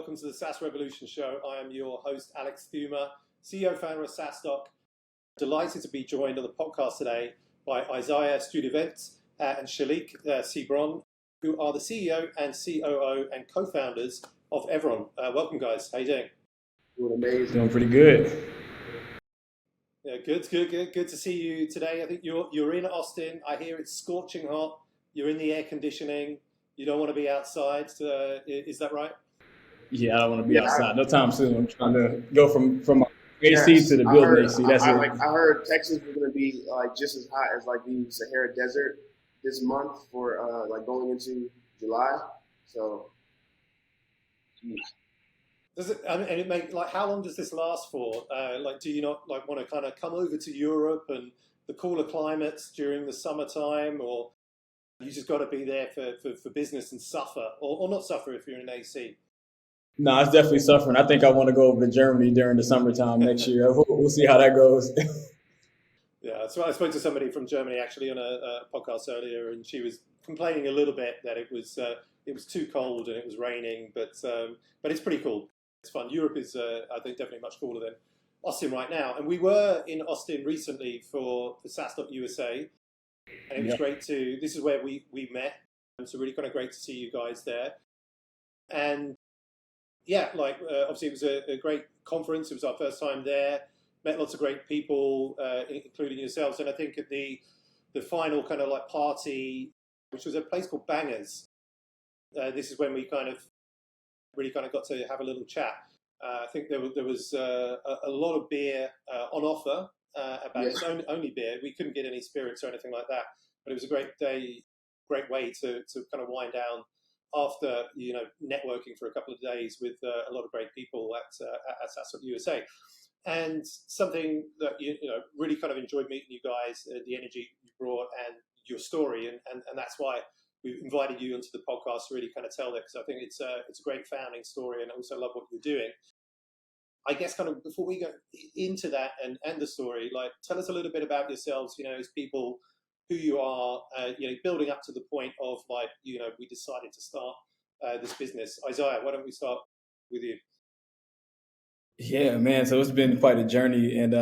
welcome to the SaaS Revolution Show. I am your host, Alex Theuma, CEO founder of SaaStock. Delighted to be joined on the podcast today by Isaiah Studivent and Chalique Seabron, who are the CEO and COO and co-founders of Evron. Welcome, guys. How you doing? Doing amazing. Doing pretty good. Yeah, good to see you today. I think you're in Austin. I hear it's scorching hot. You're in the air conditioning. You don't want to be outside. Is that right? Yeah, I don't want to be outside no time soon. I'm trying to go from my AC to the building AC. That's it. I heard Texas was going to be like just as hot as like the Sahara Desert this month for like going into July. So, geez. Does it? I mean, and it make like how long does this last for? Like, do you not like want to kind of come over to Europe and the cooler climates during the summertime, or you just got to be there for business and suffer, or not suffer if you're in AC? No, it's definitely suffering. I think I want to go over to Germany during the summertime next year. We'll see how that goes. Yeah, so I spoke to somebody from Germany actually on a podcast earlier, and she was complaining a little bit that it was too cold and it was raining, but it's pretty cool. It's fun. Europe is, I think, definitely much cooler than Austin right now. And we were in Austin recently for SaaStock USA, and it was great to. This is where we met, so really kind of great to see you guys there. And yeah, like obviously it was a great conference. It was our first time there. Met lots of great people, including yourselves. And I think at the final kind of like party, which was a place called Bangers, this is when we really got to have a little chat. I think there was a lot of beer on offer at Bangers, only beer. We couldn't get any spirits or anything like that. But it was a great day, great way to kind of wind down after networking for a couple of days with a lot of great people at SaaStock USA. And something that really kind of enjoyed meeting you guys, the energy you brought and your story, and that's why we invited you onto the podcast to really kind of tell it, because I think it's a great founding story, and I also love what you're doing. I guess kind of before we go into that and the story, like tell us a little bit about yourselves, as people, who you are, building up to the point of like, we decided to start this business. Isaiah, why don't we start with you? Yeah, man. So it's been quite a journey. And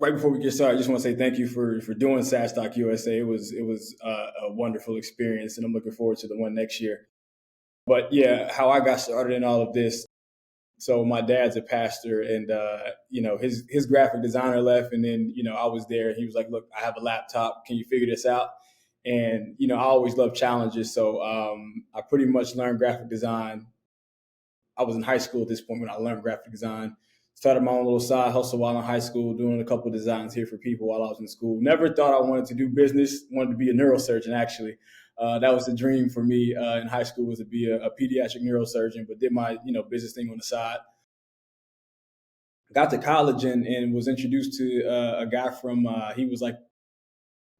right before we get started, I just want to say thank you for doing SaaStock USA. It was a wonderful experience, and I'm looking forward to the one next year. But yeah, how I got started in all of this. So my dad's a pastor, and his graphic designer left, and then I was there. He was like, "Look, I have a laptop. Can you figure this out?" And I always love challenges, so I pretty much learned graphic design. I was in high school at this point when I learned graphic design. Started my own little side hustle while in high school, doing a couple of designs here for people while I was in school. Never thought I wanted to do business. Wanted to be a neurosurgeon, actually. That was the dream for me in high school, was to be a pediatric neurosurgeon, but did my business thing on the side. Got to college and was introduced to a guy from, he was like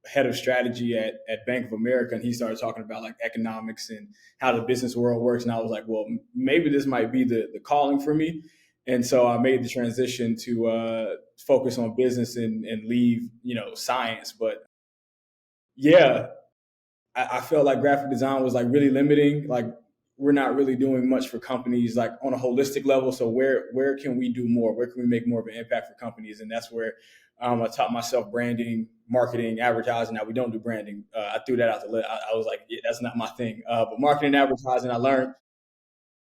head of strategy at Bank of America, and he started talking about like economics and how the business world works. And I was like, well, maybe this might be the calling for me. And so I made the transition to focus on business and leave, science. But yeah, I felt like graphic design was like really limiting. Like we're not really doing much for companies like on a holistic level. So where can we do more? Where can we make more of an impact for companies? And that's where I taught myself branding, marketing, advertising. Now we don't do branding. I threw that out the list. I was like, yeah, that's not my thing. But marketing and advertising, I learned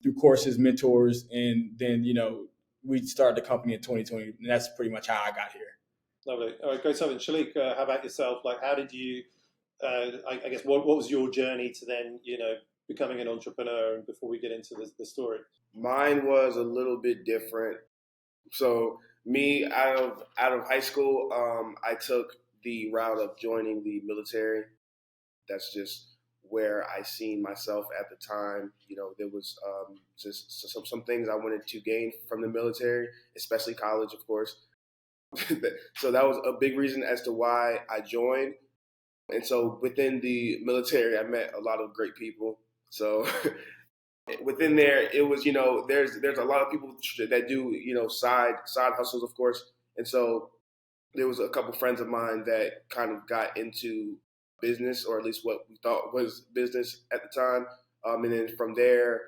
through courses, mentors, and then, we started the company in 2020, and that's pretty much how I got here. Lovely. All right, great stuff. And Chalique, how about yourself? Like, how did you, I guess, what was your journey to then, becoming an entrepreneur, and before we get into the story? Mine was a little bit different. So me, out of high school, I took the route of joining the military. That's just where I seen myself at the time. There was just some things I wanted to gain from the military, especially college, of course. So that was a big reason as to why I joined. And so within the military, I met a lot of great people. So within there, it was, there's a lot of people that do, side hustles, of course. And so there was a couple friends of mine that kind of got into business, or at least what we thought was business at the time. And then from there,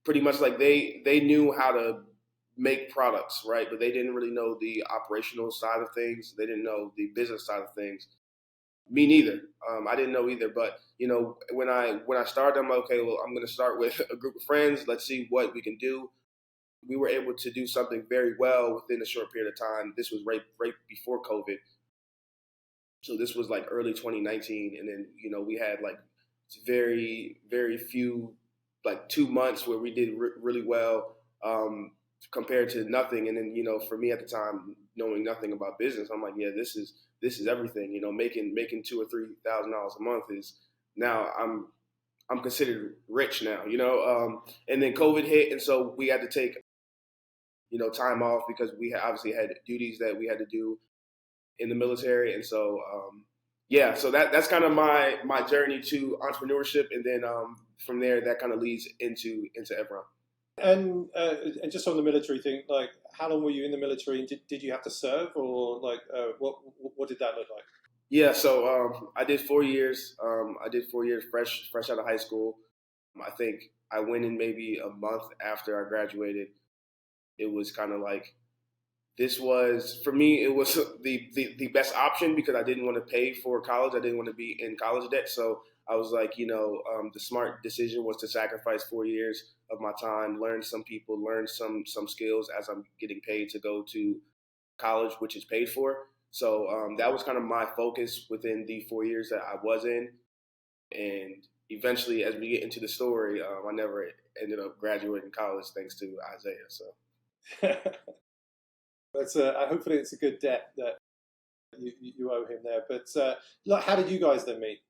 pretty much like they knew how to make products, right? But they didn't really know the operational side of things. They didn't know the business side of things. Me neither. I didn't know either. But when I started, I'm like, okay. Well, I'm going to start with a group of friends. Let's see what we can do. We were able to do something very well within a short period of time. This was right before COVID. So this was like early 2019. And then, we had like very, very few, like 2 months where we did really well compared to nothing. And then, for me at the time, knowing nothing about business, I'm like, yeah, this is everything. Making $2,000 or $3,000 a month is now I'm considered rich now, and then COVID hit. And so we had to take, time off because we obviously had duties that we had to do in the military. And so, so that's kind of my journey to entrepreneurship. And then from there, that kind of leads into Evron. And just on the military thing, like, how long were you in the military, and did you have to serve, or like, what did that look like? Yeah, so I did 4 years. I did 4 years fresh out of high school. I think I went in maybe a month after I graduated. It was kind of like, this was, for me, it was the best option because I didn't want to pay for college. I didn't want to be in college debt. So I was like, the smart decision was to sacrifice 4 years of my time, learn some people, learn some skills as I'm getting paid to go to college, which is paid for. So that was kind of my focus within the 4 years that I was in. And eventually, as we get into the story, I never ended up graduating college thanks to Isaiah. So. Hopefully it's a good debt that you owe him there. But how did you guys then meet?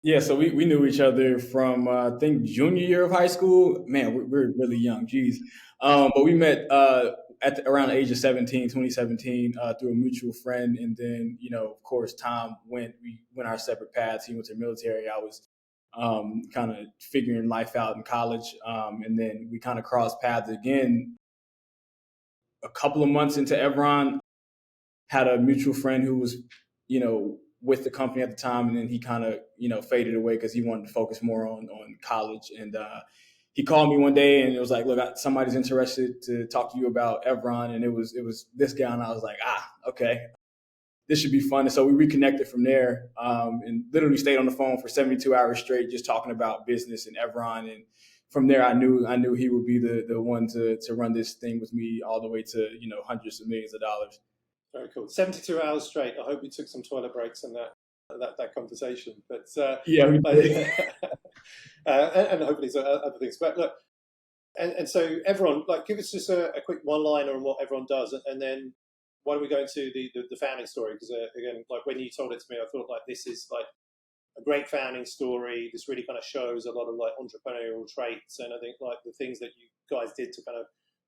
Yeah, so we knew each other from I think junior year of high school. Man, we're really young, geez. But we met around the age of 2017, through a mutual friend, and then of course, we went our separate paths. He went to the military. I was kind of figuring life out in college, and then we kind of crossed paths again a couple of months into Evron. Had a mutual friend who was with the company at the time, and then he kind of faded away because he wanted to focus more on college. And he called me one day and it was like, look, somebody's interested to talk to you about Evron. And it was this guy, and I was like, okay, this should be fun. And so we reconnected from there, and literally stayed on the phone for 72 hours straight, just talking about business and Evron. And from there, I knew he would be the one to run this thing with me all the way to hundreds of millions of dollars. Very cool. 72 hours straight. I hope you took some toilet breaks in that conversation. But yeah, we did. and hopefully some other things. But look, and so Evron, like, give us just a quick one-liner on what Evron does, and then why don't we go into the founding story? Because again, like when you told it to me, I thought like this is like a great founding story. This really kind of shows a lot of like entrepreneurial traits, and I think like the things that you guys did to kind of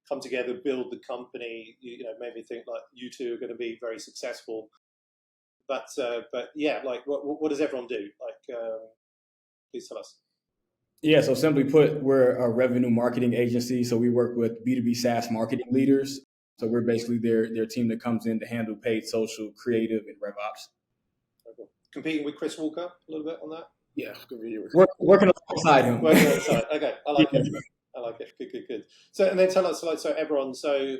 come together, build the company, made me think like you two are going to be very successful. But yeah, like what does Evron do? Like, please tell us. Yeah, so simply put, we're a revenue marketing agency. So we work with B2B SaaS marketing leaders. So we're basically their team that comes in to handle paid social, creative, and RevOps. Okay. Competing with Chris Walker a little bit on that? Yeah, competing with working alongside him. Working alongside. Okay, I like it. I like it. Good. So, and then tell us, like, so Evron, so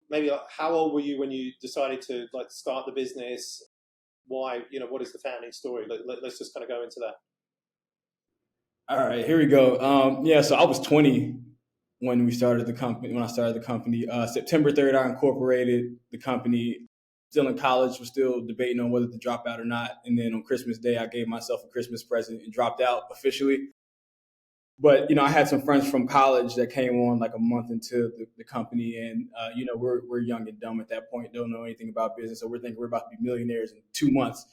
maybe like, how old were you when you decided to like start the business? Why, what is the founding story? Let's just kind of go into that. All right, here we go. So I was 20 when I started the company. September 3rd, I incorporated the company. Still in college, was still debating on whether to drop out or not. And then on Christmas Day, I gave myself a Christmas present and dropped out officially. But, I had some friends from college that came on like a month into the company. And, we're young and dumb at that point, don't know anything about business. So we're thinking we're about to be millionaires in 2 months.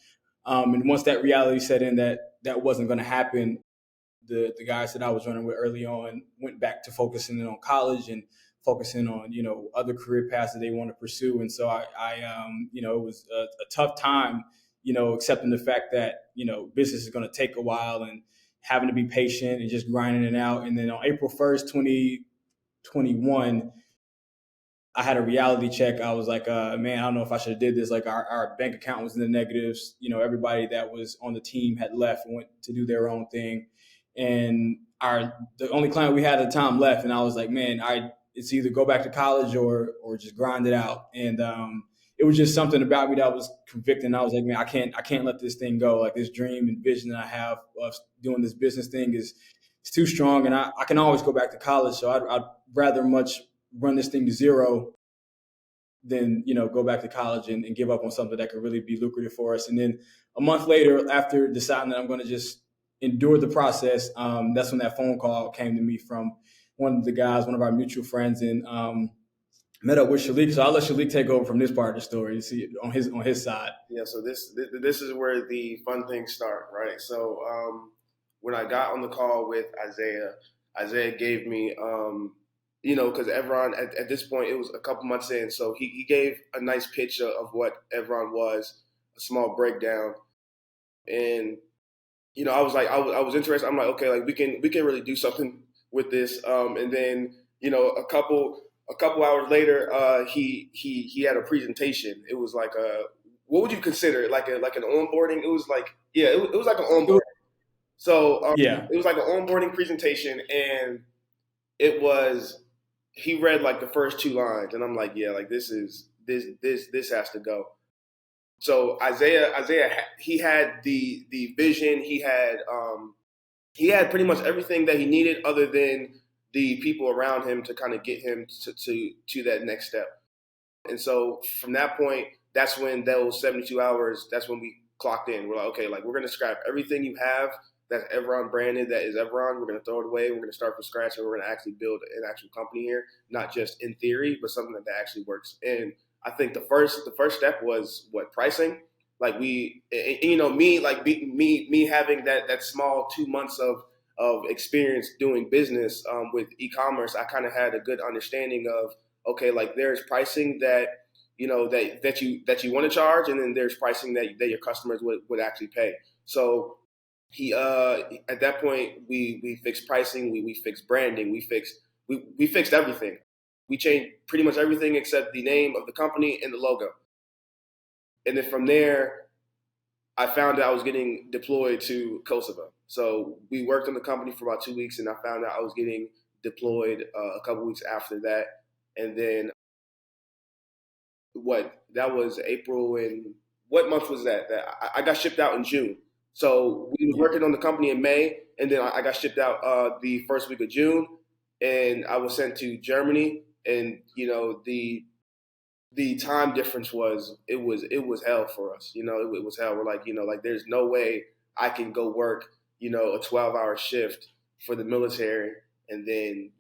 And once that reality set in that wasn't going to happen, the guys that I was running with early on went back to focusing in on college and focusing on, other career paths that they want to pursue. And so I it was a tough time, accepting the fact that, business is going to take a while and having to be patient and just grinding it out. And then on April 1st, 2021, I had a reality check. I was like, man, I don't know if I should have did this. Like our bank account was in the negatives. Everybody that was on the team had left and went to do their own thing. And the only client we had at the time left, and I was like, man, it's either go back to college or just grind it out. And it was just something about me that was convicting. I was like, man, I can't let this thing go. Like, this dream and vision that I have of doing this business thing is too strong, and I can always go back to college. So I'd rather much run this thing to zero than, go back to college and give up on something that could really be lucrative for us. And then a month later, after deciding that I'm going to just endure the process, that's when that phone call came to me from one of the guys, one of our mutual friends, and met up with Chalique. So I'll let Chalique take over from this part of the story to see on his side. Yeah, so this is where the fun things start, right? So when I got on the call with Isaiah gave me, because Evron, at this point, it was a couple months in, so he gave a nice pitch of what Evron was, a small breakdown. And, I was like, I was interested. I'm like, okay, like we can really do something with this. And then, a couple hours later, he had a presentation. It was like what would you consider it? Like an onboarding? It was like, yeah, it was like an onboarding. So It was like an onboarding presentation, and he read like the first 2 lines, and I'm like, yeah, like this has to go. So Isaiah, he had the vision. He had pretty much everything that he needed, other than the people around him to kind of get him to that next step. And so from that point, that's when those 72 hours, that's when we clocked in. We're like, okay, like we're going to scrap everything you have that's Evron branded, that is Evron. We're going to throw it away. We're going to start from scratch, and we're going to actually build an actual company here, not just in theory, but something that actually works. And I think the first step was pricing. Like me having that small 2 months of experience doing business with e-commerce, I kind of had a good understanding of, okay, like there's pricing that that you want to charge, and then there's pricing that your customers would actually pay. So he at that point we fixed pricing, we fixed branding, we fixed everything. We changed pretty much everything except the name of the company and the logo. And then from there, I found out I was getting deployed to Kosovo. So we worked on the company for about 2 weeks, and I found out I was getting deployed a couple weeks after that. And then that was April, and what month was that? I got shipped out in June. So we were working on the company in May, and then I got shipped out the first week of June, and I was sent to Germany. And the time difference was hell for us. It was hell. We're like, like there's no way I can go work, a 12-hour shift for the military and then,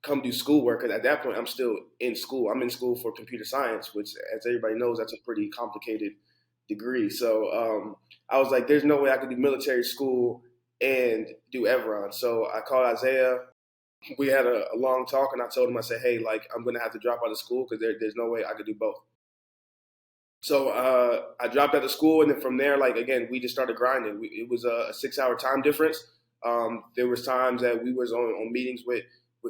come do schoolwork. And at that point, I'm still in school. I'm in school for computer science, which, as everybody knows, that's a pretty complicated degree. So I was like, there's no way I could do military school and do Evron. So I called Isaiah. We had a long talk, and I told him, I said, hey, like, I'm going to have to drop out of school because there's no way I could do both. So I dropped out of school, and then from there, like, again, we just started grinding. It was a 6-hour time difference. There was times that we was on meetings with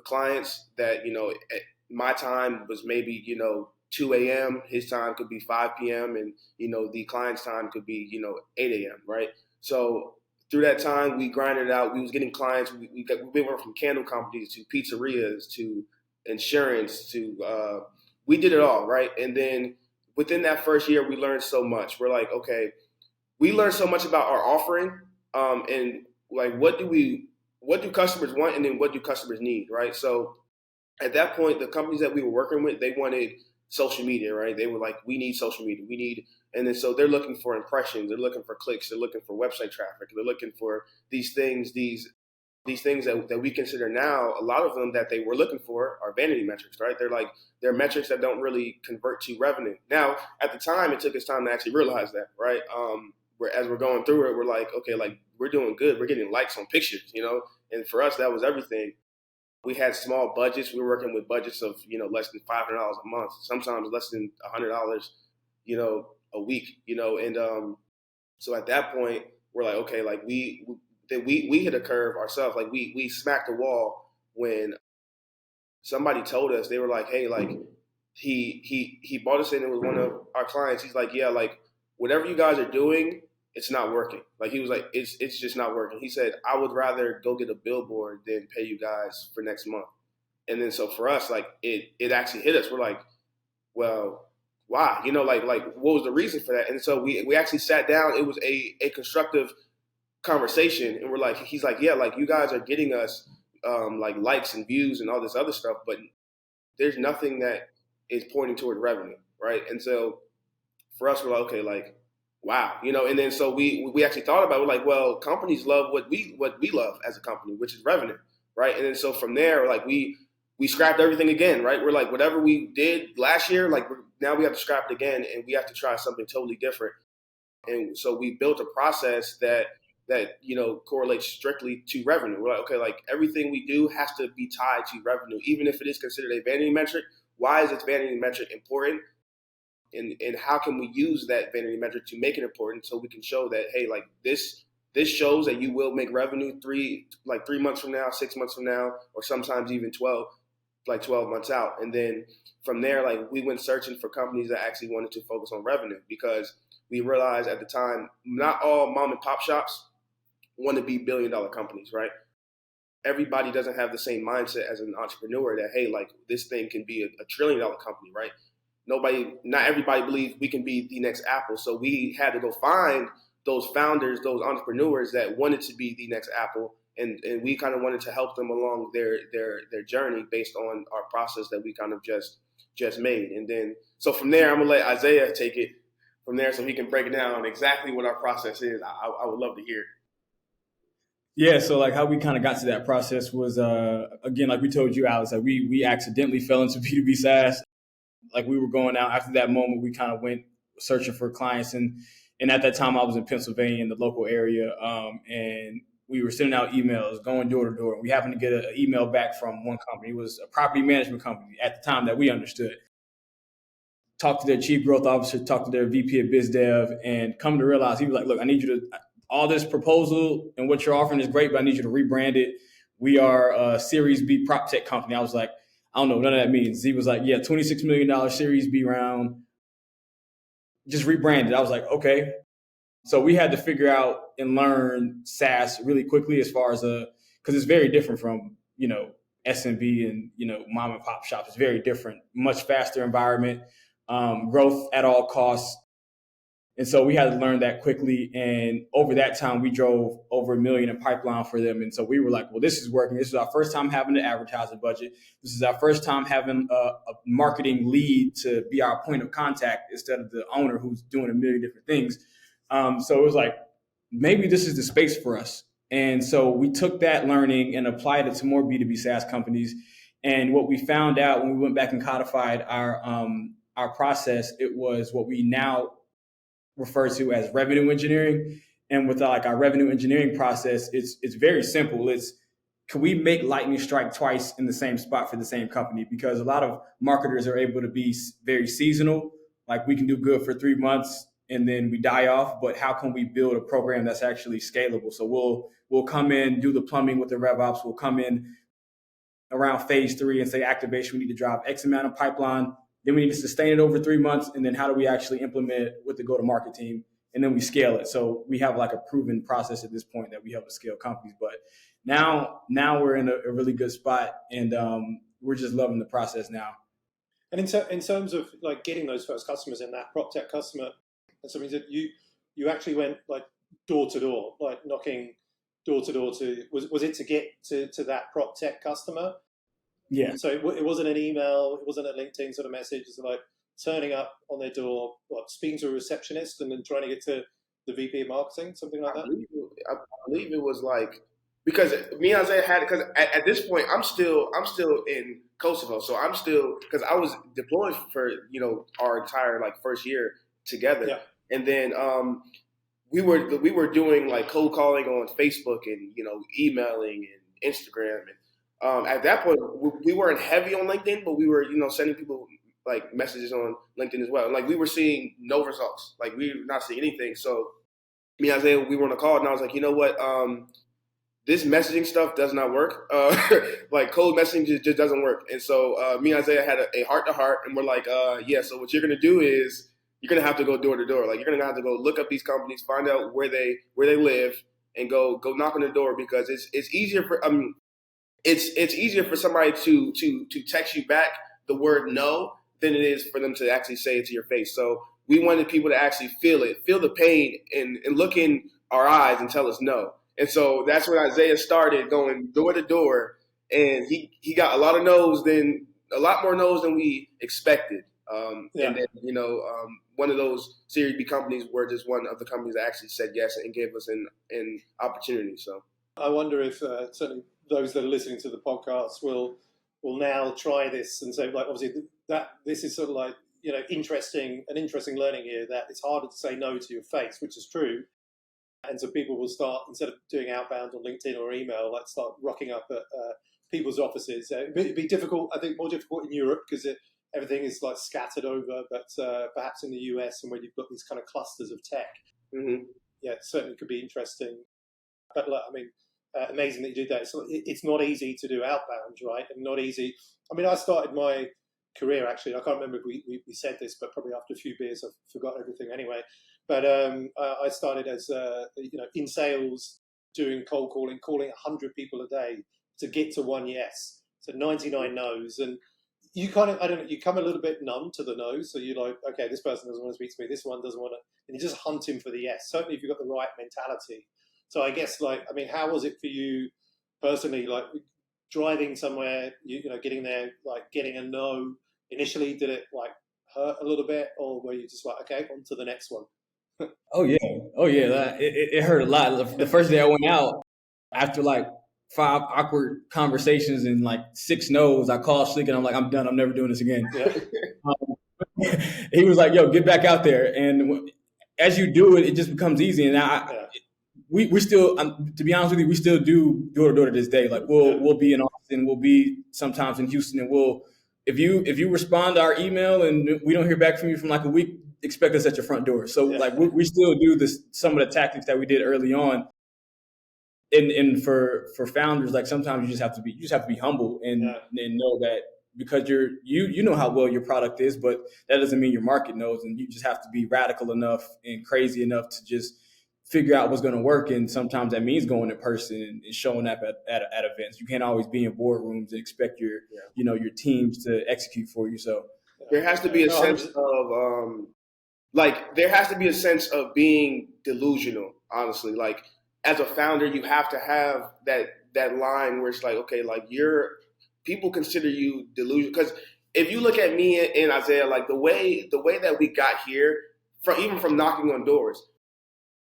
clients that, my time was maybe, 2 a.m. His time could be 5 p.m. And, the client's time could be, 8 a.m., right? So through that time, we grinded it out. We was getting clients. We went from candle companies to pizzerias to insurance to we did it all, right? And then within that first year, we learned so much. We're like, okay, we learned so much about our offering, and like what do customers want, and then what do customers need, right? So at that point, the companies that we were working with, they wanted social media, right? They were like, we need social media. And then so they're looking for impressions, they're looking for clicks, they're looking for website traffic, they're looking for these things that we consider now, a lot of them that they were looking for are vanity metrics, right? They're metrics that don't really convert to revenue. Now, at the time, it took us time to actually realize that, right? As we're going through it, we're like, okay, like we're doing good. We're getting likes on pictures, and for us, that was everything. We had small budgets. We were working with budgets of, less than $500 a month, sometimes less than $100, a week, and so at that point, we're like, okay, like we hit a curve ourselves. Like we smacked the wall when somebody told us, they were like, hey, like he bought us in. It was one of our clients. He's like, yeah, like whatever you guys are doing it's not working. Like he was like, it's just not working. He said, I would rather go get a billboard than pay you guys for next month. And then so for us, like it actually hit us. We're like, well, why? Like what was the reason for that? And so we actually sat down. It was a constructive conversation, and we're like, he's like, yeah, like you guys are getting us like likes and views and all this other stuff, but there's nothing that is pointing toward revenue, right? And so for us, we're like, okay, like, wow, and then so we actually thought about it. We're like, well, companies love what we love as a company, which is revenue, right? And then so from there, like we scrapped everything again, right? We're like, whatever we did last year, like now we have to scrap it again, and we have to try something totally different. And so we built a process that correlates strictly to revenue. We're like, okay, like everything we do has to be tied to revenue, even if it is considered a vanity metric. Why is this vanity metric important? And how can we use that vanity metric to make it important so we can show that, hey, like this shows that you will make revenue 3 months from now, 6 months from now, or sometimes even 12 months out. And then from there, like we went searching for companies that actually wanted to focus on revenue, because we realized at the time, not all mom and pop shops want to be $1 billion companies, right? Everybody doesn't have the same mindset as an entrepreneur that, hey, like this thing can be a $1 trillion company, right? Not everybody believes we can be the next Apple. So we had to go find those founders, those entrepreneurs that wanted to be the next Apple. And we kind of wanted to help them along their journey based on our process that we kind of just made. And then, so from there, I'm gonna let Isaiah take it from there so he can break it down exactly what our process is. I would love to hear. Yeah, so like how we kind of got to that process was, again, like we told you, Alex, like we accidentally fell into B2B SaaS. Like we were going out after that moment, we kind of went searching for clients. And at that time I was in Pennsylvania in the local area. And we were sending out emails, going door to door. And we happened to get an email back from one company. It was a property management company at the time that we understood. Talked to their chief growth officer, talked to their VP of biz dev, and come to realize, he was like, look, I need you to, all this proposal and what you're offering is great, but I need you to rebrand it. We are a Series B prop tech company. I was like, I don't know, none of that means. He was like, yeah, $26 million Series B round, just rebranded. I was like, okay. So we had to figure out and learn SaaS really quickly as far as because it's very different from, SMB and, mom and pop shops. It's very different, much faster environment, growth at all costs. And so we had to learn that quickly. And over that time, we drove over $1 million in pipeline for them. And so we were like, well, this is working. This is our first time having an advertising budget. This is our first time having a marketing lead to be our point of contact instead of the owner who's doing a million different things. So it was like, maybe this is the space for us. And so we took that learning and applied it to more B2B SaaS companies. And what we found out when we went back and codified our process, it was what we now refer to as revenue engineering. And with our revenue engineering process, it's very simple. Can we make lightning strike twice in the same spot for the same company? Because a lot of marketers are able to be very seasonal. Like we can do good for 3 months and then we die off. But how can we build a program that's actually scalable? So we'll come in, do the plumbing with the RevOps. We'll come in around phase 3 and say activation, we need to drive X amount of pipeline. Then we need to sustain it over 3 months. And then how do we actually implement it with the go-to-market team? And then we scale it. So we have like a proven process at this point that we help to scale companies. But now we're in a really good spot, and we're just loving the process now. And in terms of like getting those first customers in, that prop tech customer, that's something that you actually went like door to door, like knocking door to door was it to get to that prop tech customer? Yeah. So it wasn't an email, it wasn't a LinkedIn sort of message. It's like turning up on their door, speaking to a receptionist, and then trying to get to the VP of marketing, something like that. I believe it was like, because me and Isaiah had it, because at this point I'm still in Kosovo, so I'm still, because I was deployed for our entire like first year together, yeah. And then we were doing like cold calling on Facebook and emailing and Instagram, and at that point we weren't heavy on LinkedIn, but we were sending people like messages on LinkedIn as well. And like we were seeing no results, like we were not seeing anything. So me and Isaiah, we were on a call, and I was like, you know what? This messaging stuff does not work. Like cold messaging just doesn't work. And so me and Isaiah had a heart to heart, and we're like, yeah. So what you're gonna do is you're going to have to go door to door. Like, you're going to have to go look up these companies, find out where they live, and go knock on the door, because it's easier for it's easier for somebody to text you back the word no than it is for them to actually say it to your face. So we wanted people to actually feel the pain, and look in our eyes and tell us no. And so that's when Isaiah started going door to door, and he got a lot more no's than we expected. And then, one of those Series B companies were just one of the companies that actually said yes and gave us an opportunity. So I wonder if certainly those that are listening to the podcast will now try this and say, like, obviously that this is sort of like, interesting learning here, that it's harder to say no to your face, which is true. And so people will start, instead of doing outbound on LinkedIn or email, like start rocking up at people's offices. It'd be difficult, I think, more difficult in Europe because everything is like scattered over, but perhaps in the US and when you've got these kind of clusters of tech, yeah, it certainly could be interesting. But look, I mean, amazing that you did that. It's not easy to do outbound, right? And not easy. I mean, I started my career, actually, I can't remember if we said this, but probably after a few beers, I've forgotten everything anyway. But I started as, in sales, doing cold calling 100 people a day to get to one yes. So 99 no's. And you kind of, I don't know, you come a little bit numb to the no's. So you're like, okay, this person doesn't want to speak to me. This one doesn't want to. And you're just hunting for the yes. Certainly if you've got the right mentality. So I guess, how was it for you personally, like driving somewhere, getting there, like getting a no initially? Did it like hurt a little bit, or were you just like, okay, on to the next one? Oh yeah. It hurt a lot. The first day I went out, after like 5 awkward conversations and like 6 no's, I called Chalique and I'm like, I'm done. I'm never doing this again. Yeah. He was like, yo, get back out there. And as you do it, it just becomes easy. And we still, to be honest with you, we still do door to door to this day. Like we'll be in Austin, we'll be sometimes in Houston, and if you respond to our email and we don't hear back from you from like a week, expect us at your front door. So like we still do some of the tactics that we did early on. And for founders, like sometimes you just have to be humble and know that, because you know how well your product is, but that doesn't mean your market knows, and you just have to be radical enough and crazy enough to just figure out what's going to work. And sometimes that means going in person and showing up at events. You can't always be in boardrooms and expect your teams to execute for you. So there has to be a sense of being delusional, honestly. Like, as a founder, you have to have that line where it's like, okay, like people consider you delusional. Because if you look at me and Isaiah, like the way that we got here, even from knocking on doors,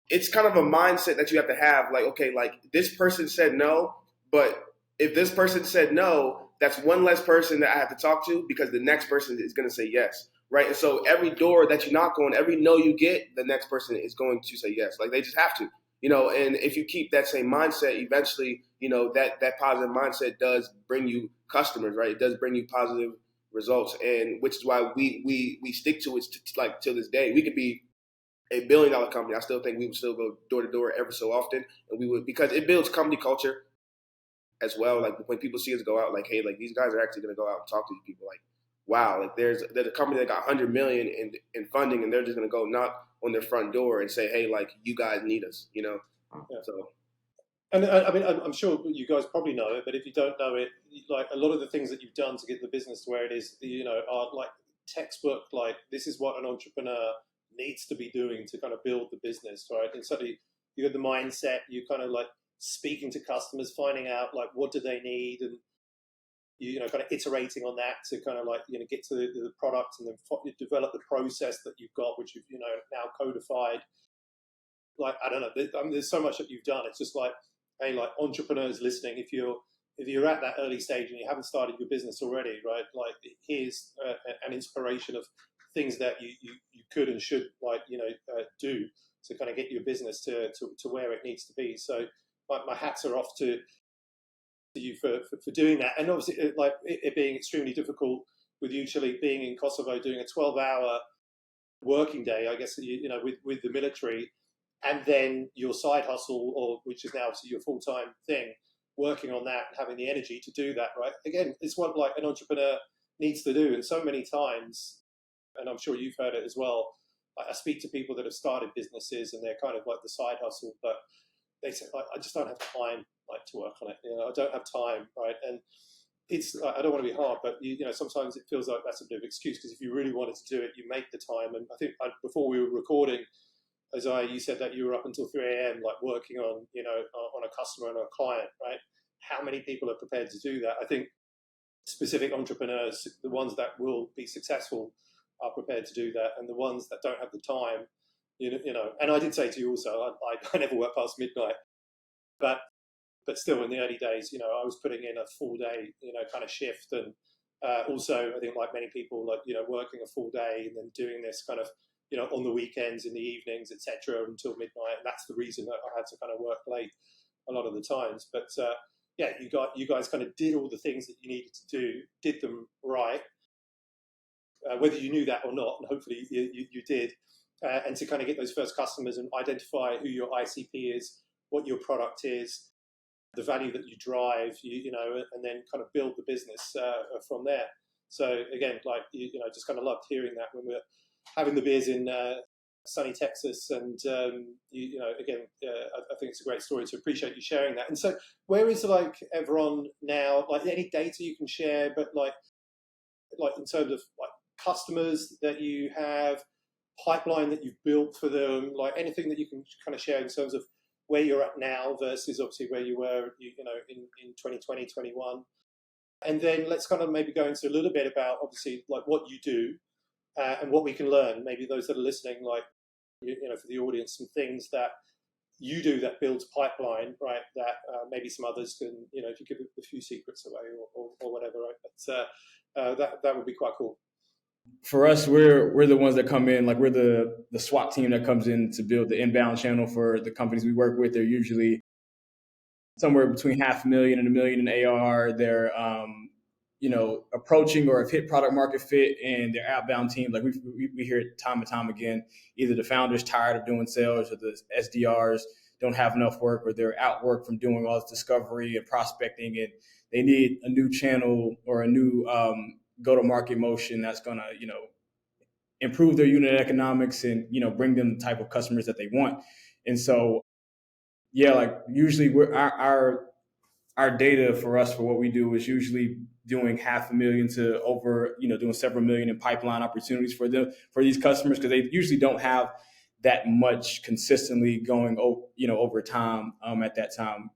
it's kind of a mindset that you have to have. Like, okay, like this person said no, but if this person said no, that's one less person that I have to talk to, because the next person is going to say yes, right? And so every door that you knock on, every no you get, the next person is going to say yes. Like, they just have to. And if you keep that same mindset, eventually, that positive mindset does bring you customers, right? It does bring you positive results, and which is why we stick to it like till this day. We could be $1 billion company. I still think we would still go door to door ever so often, and we would, because it builds company culture as well. Like, when people see us go out, like, hey, like these guys are actually going to go out and talk to these people. Like, wow, like there's a company that got $100 million in funding, and they're just going to go knock on their front door and say, hey, like, you guys need us, Yeah. So. And I mean, I'm sure you guys probably know it, but if you don't know it, like a lot of the things that you've done to get the business to where it is, are like textbook. Like, this is what an entrepreneur needs to be doing to kind of build the business, right? And suddenly you have the mindset, you kind of like speaking to customers, finding out like what do they need, and kind of iterating on that to kind of like get to the product, and then develop the process that you've got, which you've now codified. Like, I don't know, there's so much that you've done. It's just like, hey, like entrepreneurs listening, if you're at that early stage and you haven't started your business already, right? Like, here's an inspiration of things that you could and should do to kind of get your business to where it needs to be. So my hats are off to you for doing that. And obviously, like it being extremely difficult with you, Chalique, being in Kosovo, doing a 12-hour working day, I guess, with the military, and then your side hustle, or which is now obviously your full-time thing, working on that and having the energy to do that, right? Again, it's what like an entrepreneur needs to do. And so many times, and I'm sure you've heard it as well, I speak to people that have started businesses and they're kind of like the side hustle, but they say, I just don't have time to work on it. I don't have time, right? And it's, I don't want to be hard, but sometimes it feels like that's a bit of an excuse, because if you really wanted to do it, you make the time. And I think before we were recording, Isaiah, you said that you were up until 3 a.m. working on on a customer and a client, right? How many people are prepared to do that? I think specific entrepreneurs, the ones that will be successful, are prepared to do that, and the ones that don't have the time, And I did say to you also, I never work past midnight, but still in the early days, I was putting in a full day, kind of shift, and also I think like many people, working a full day and then doing this kind of, on the weekends, in the evenings, etc., until midnight. And that's the reason that I had to kind of work late a lot of the times. But yeah, you guys kind of did all the things that you needed to do, did them right, whether you knew that or not, and hopefully you did. And to kind of get those first customers and identify who your ICP is, what your product is, the value that you drive, and then kind of build the business from there. So again, just kind of loved hearing that when we're having the beers in sunny Texas, and again, I think it's a great story. So appreciate you sharing that. And so, where is Evron now? Any data you can share, but in terms of customers that you have, pipeline that you've built for them, anything that you can kind of share in terms of where you're at now versus obviously where you were, in 2020, 21. And then let's kind of maybe go into a little bit about obviously what you do and what we can learn. Maybe those that are listening, for the audience, some things that you do that builds pipeline, right? That maybe some others can, if you give a few secrets away or whatever, right? But that would be quite cool. For us, we're the ones that come in, we're the SWAT team that comes in to build the inbound channel for the companies we work with. They're usually somewhere between $500,000 and $1 million in ARR. They're approaching or have hit product market fit, and their outbound team, we hear it time and time again, either the founder's tired of doing sales, or the SDRs don't have enough work, or they're outworked from doing all this discovery and prospecting, and they need a new channel or a new go-to-market motion that's going to, improve their unit economics and, bring them the type of customers that they want. And so, yeah, usually our data for us, for what we do, is usually doing $500,000 to over, doing several million in pipeline opportunities for these customers, because they usually don't have that much consistently going, over time, at that time,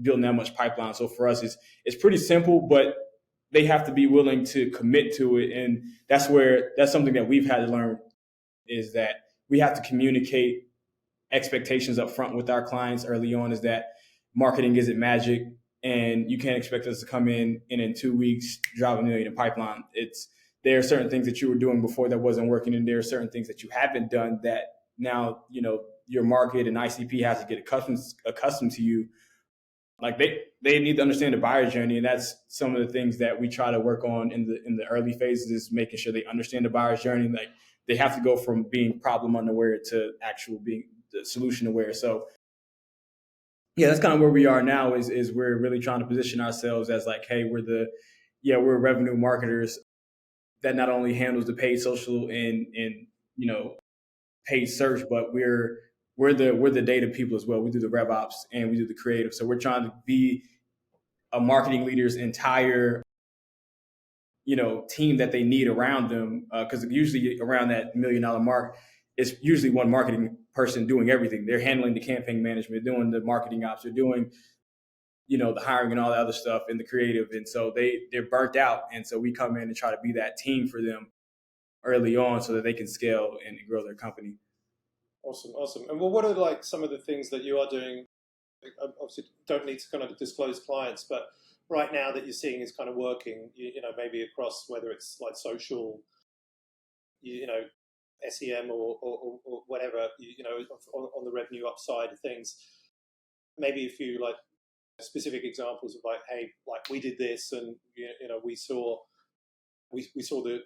building that much pipeline. So for us, it's pretty simple, but they have to be willing to commit to it. And that's something that we've had to learn, is that we have to communicate expectations up front with our clients early on, is that marketing isn't magic, and you can't expect us to come in 2 weeks, drive $1 million in pipeline. There are certain things that you were doing before that wasn't working, and there are certain things that you haven't done that now, your market and ICP has to get accustomed to you. They need to understand the buyer journey, and that's some of the things that we try to work on in the early phases, is making sure they understand the buyer's journey. They have to go from being problem unaware to actual being the solution aware. So yeah, that's kind of where we are now, is we're really trying to position ourselves as hey, we're revenue marketers that not only handles the paid social and paid search, but we're the data people as well. We do the rev ops and we do the creative. So we're trying to be a marketing leader's entire, team that they need around them. Because usually around that $1 million mark, it's usually one marketing person doing everything. They're handling the campaign management, doing the marketing ops, they're doing, the hiring and all the other stuff and the creative. And so they're burnt out. And so we come in and try to be that team for them early on so that they can scale and grow their company. Awesome. And what are some of the things that you are doing? Obviously, don't need to kind of disclose clients, but right now that you're seeing is kind of working, maybe across whether it's social, SEM or whatever, on the revenue upside of things. Maybe a few specific examples of hey, we did this, and we saw the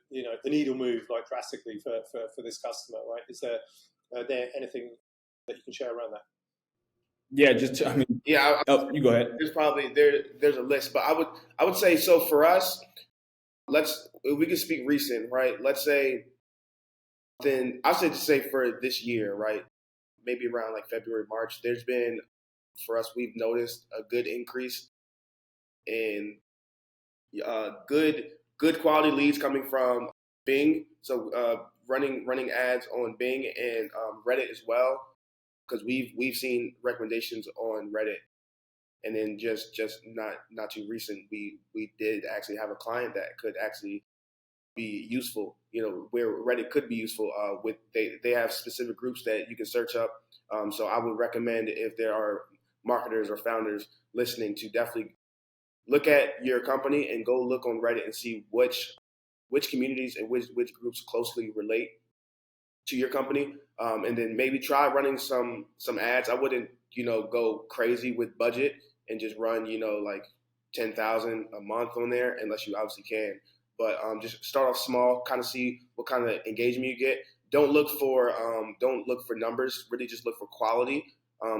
the needle move drastically for this customer, right? Is there anything that you can share around that? Yeah, you go ahead. There's probably there's a list, but I would say, so for us, we can speak recent, right? Let's say Then I should just say for this year, right? Maybe around like February, March, there's been, for us, we've noticed a good increase in good quality leads coming from Bing. So running ads on Bing and Reddit as well, because we've seen recommendations on Reddit. And then just not too recent, we did actually have a client that could actually be useful, where Reddit could be useful. They have specific groups that you can search up. So I would recommend, if there are marketers or founders listening, to definitely look at your company and go look on Reddit and see which communities and which groups closely relate to your company, and then maybe try running some ads. I wouldn't go crazy with budget and just run like 10,000 a month on there, unless you obviously can. But just start off small, kind of see what kind of engagement you get. Don't look for numbers. Really, just look for quality.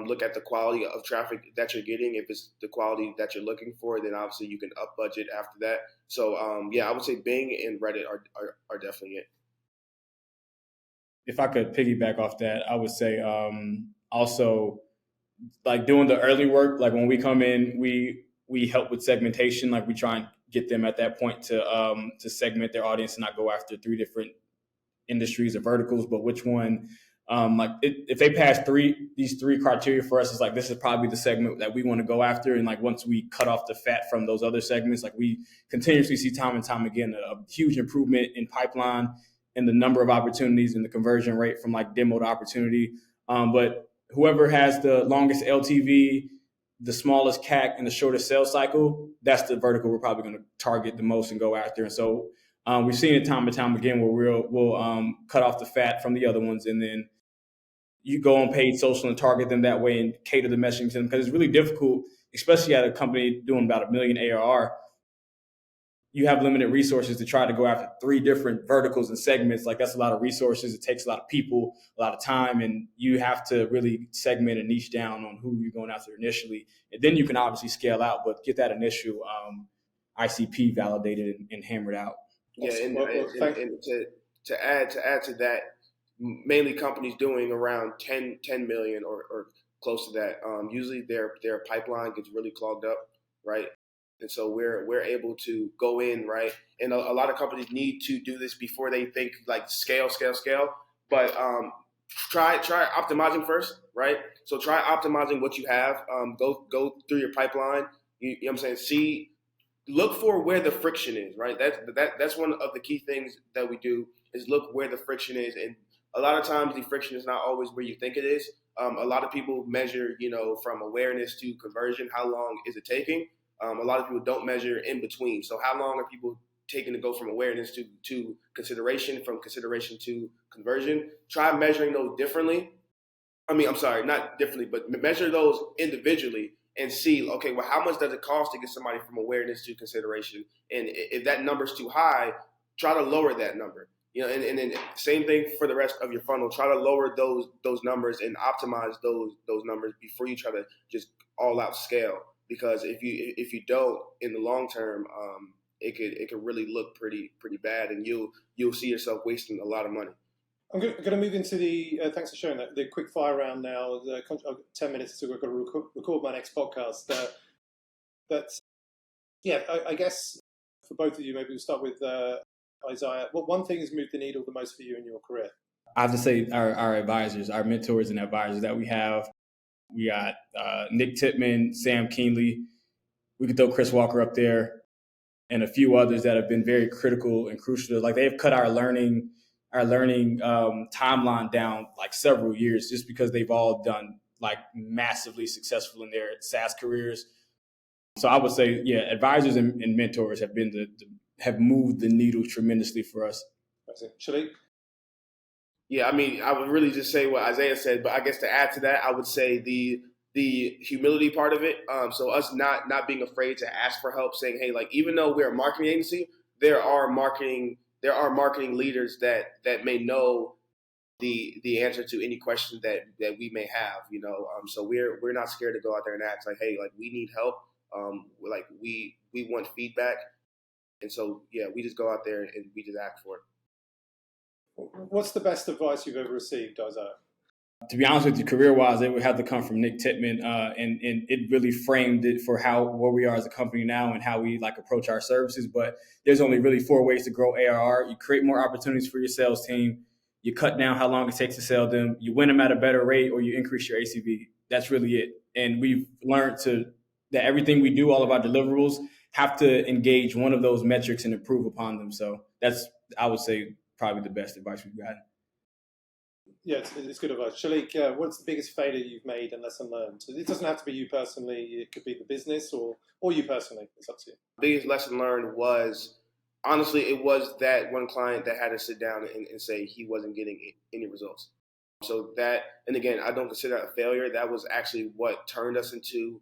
Look at the quality of traffic that you're getting. If it's the quality that you're looking for, then obviously you can up budget after that. So I would say Bing and Reddit are definitely it. If I could piggyback off that, I would say also, like, doing the early work. Like, when we come in, we help with segmentation. Like, we try and get them at that point to segment their audience and not go after 3 different industries or verticals, but which one. If they pass these three criteria for us, it's like, this is probably the segment that we want to go after. And like, once we cut off the fat from those other segments, like, we continuously see time and time again a huge improvement in pipeline and the number of opportunities and the conversion rate from like demo to opportunity. But whoever has the longest LTV, the smallest CAC, and the shortest sales cycle, that's the vertical we're probably going to target the most and go after. And so we've seen it time and time again where we'll cut off the fat from the other ones, and then you go on paid social and target them that way and cater the messaging to them, because it's really difficult, especially at a company doing about $1 million ARR. You have limited resources to try to go after 3 different verticals and segments. Like, that's a lot of resources. It takes a lot of people, a lot of time, and you have to really segment and niche down on who you're going after initially. And then you can obviously scale out, but get that initial ICP validated and hammered out. Yeah, and to add to that, mainly companies doing around 10 million or close to that. Usually their pipeline gets really clogged up, right? And so we're able to go in, right? And a lot of companies need to do this before they think like scale. But try optimizing first, right? So try optimizing what you have. Go through your pipeline. You know what I'm saying? Look for where the friction is, right? That's one of the key things that we do, is look where the friction is. And a lot of times the friction is not always where you think it is. A lot of people measure, from awareness to conversion, how long is it taking? A lot of people don't measure in between. So how long are people taking to go from awareness to consideration, from consideration to conversion? Try measuring those differently. Not differently, but measure those individually and see, okay, well, how much does it cost to get somebody from awareness to consideration? And if that number's too high, try to lower that number. And then same thing for the rest of your funnel. Try to lower those numbers and optimize those numbers before you try to just all out scale. Because if you don't, in the long term, it could really look pretty bad, and you'll see yourself wasting a lot of money. I'm going to move into the thanks for sharing that, the quick fire round now. I've got 10 minutes until I've got to record my next podcast. I guess for both of you, maybe we'll start with Isaiah. What one thing has moved the needle the most for you in your career? I have to say our advisors, our mentors and advisors that we have. We got Nick Tippman, Sam Keenley. We could throw Chris Walker up there, and a few others that have been very critical and crucial. Like, they have cut our learning timeline down like several years, just because they've all done like massively successful in their SaaS careers. So I would say, advisors and mentors have been have moved the needle tremendously for us. Chalique? Yeah, I would really just say what Isaiah said, but I guess to add to that, I would say the humility part of it. So us not being afraid to ask for help, saying, hey, like, even though we're a marketing agency, there are marketing leaders that may know the answer to any question that we may have. So we're not scared to go out there and ask, like, hey, like, we need help. Like, we want feedback, and so we just go out there and we just ask for it. What's the best advice you've ever received, Isaiah? To be honest with you, career-wise, it would have to come from Nick Titman, and it really framed it for where we are as a company now and how we approach our services. But there's only really 4 ways to grow ARR. You create more opportunities for your sales team, you cut down how long it takes to sell them, you win them at a better rate, or you increase your ACV. That's really it. And we've learned that everything we do, all of our deliverables, have to engage one of those metrics and improve upon them. So that's, I would say, probably the best advice we've gotten. Yeah, it's good advice. Chalique, what's the biggest failure you've made and lesson learned? It doesn't have to be you personally. It could be the business or you personally. It's up to you. Biggest lesson learned was, honestly, it was that one client that had to sit down and say he wasn't getting any results. So that, and again, I don't consider that a failure. That was actually what turned us into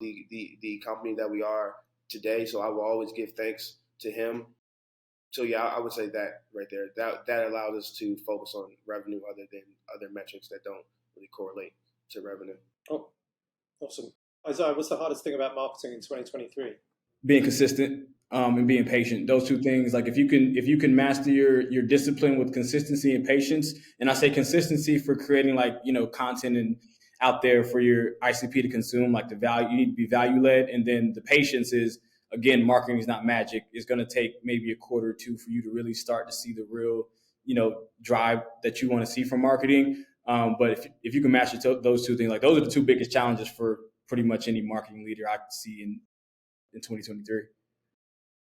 the company that we are today. So I will always give thanks to him. So yeah, I would say that right there. That allowed us to focus on revenue other than other metrics that don't really correlate to revenue. Oh, awesome. Isaiah, what's the hardest thing about marketing in 2023? Being consistent and being patient. Those 2 things. If you can master your discipline with consistency and patience, and I say consistency for creating content and out there for your ICP to consume, the value, you need to be value led, and then the patience is, again, marketing is not magic. It's going to take maybe a quarter or 2 for you to really start to see the real, drive that you want to see from marketing. But if you can master those 2 things, those are the 2 biggest challenges for pretty much any marketing leader I can see in 2023.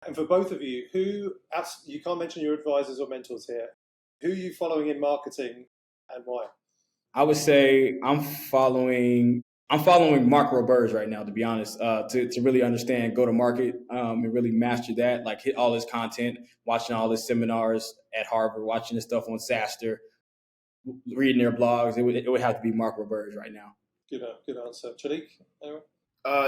And for both of you, you can't mention your advisors or mentors here. Who are you following in marketing and why? I would say I'm following Mark Roberge right now, to be honest, to really understand go-to-market and really master that, hit all his content, watching all his seminars at Harvard, watching his stuff on SaaStock, reading their blogs. It would have to be Mark Roberge right now. Good answer. Chalique?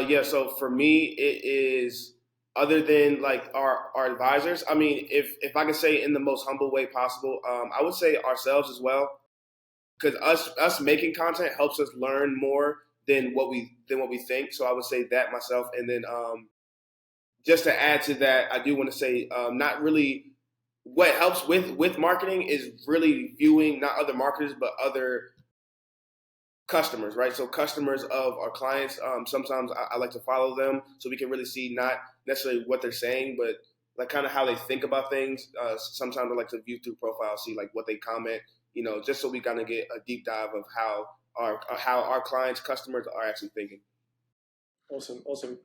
Yeah, so for me, it is, other than our advisors, I mean, if I can say in the most humble way possible, I would say ourselves as well. Because us making content helps us learn more than what we think. So I would say that myself. And then just to add to that, I do want to say not really what helps with marketing is really viewing not other marketers but other customers, right? So customers of our clients. Sometimes I like to follow them so we can really see not necessarily what they're saying, but kind of how they think about things. Sometimes I like to view through profiles, see what they comment. Just so we kind of get a deep dive of how our clients, customers are actually thinking. Awesome.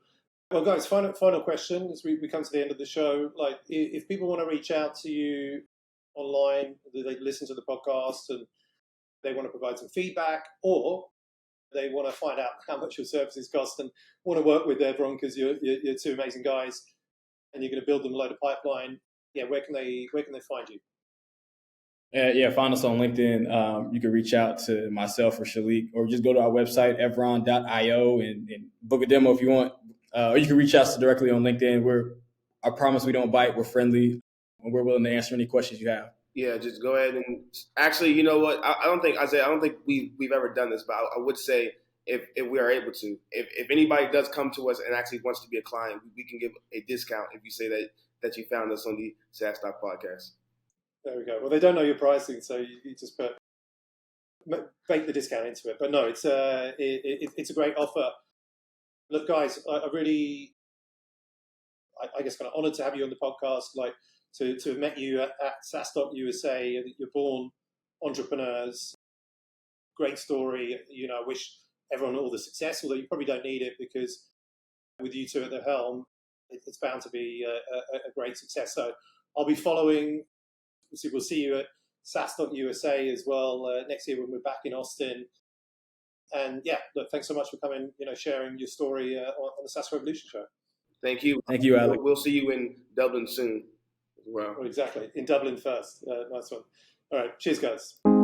Well, guys, final question as we come to the end of the show. If people want to reach out to you online, they listen to the podcast and they want to provide some feedback, or they want to find out how much your services cost and want to work with Evron because you're 2 amazing guys and you're going to build them a load of pipeline. Yeah, where can they find you? Find us on LinkedIn. You can reach out to myself or Chalique, or just go to our website, evron.io, and book a demo if you want. Or you can reach out directly on LinkedIn. I promise we don't bite. We're friendly, and we're willing to answer any questions you have. Yeah, just go ahead and actually, you know what? I don't think, Isaiah, I don't think we've ever done this, but I would say if we are able to, if anybody does come to us and actually wants to be a client, we can give a discount if you say that you found us on the SaaStock podcast. There we go. Well, they don't know your pricing, so you just bake the discount into it. But no, it's a great offer. Look, guys, I really, I guess, kind of honored to have you on the podcast. To have met you at SaaStock USA. You're born entrepreneurs. Great story. I wish everyone all the success. Although you probably don't need it because with you 2 at the helm, it's bound to be a great success. So I'll be following. We'll see you at SaaStock USA as well next year when we're back in Austin. And yeah, look, thanks so much for coming, sharing your story on the SaaS Revolution Show. Thank you. Thank you, Alex. We'll see you in Dublin soon as well. Exactly. In Dublin first. Nice one. All right. Cheers, guys.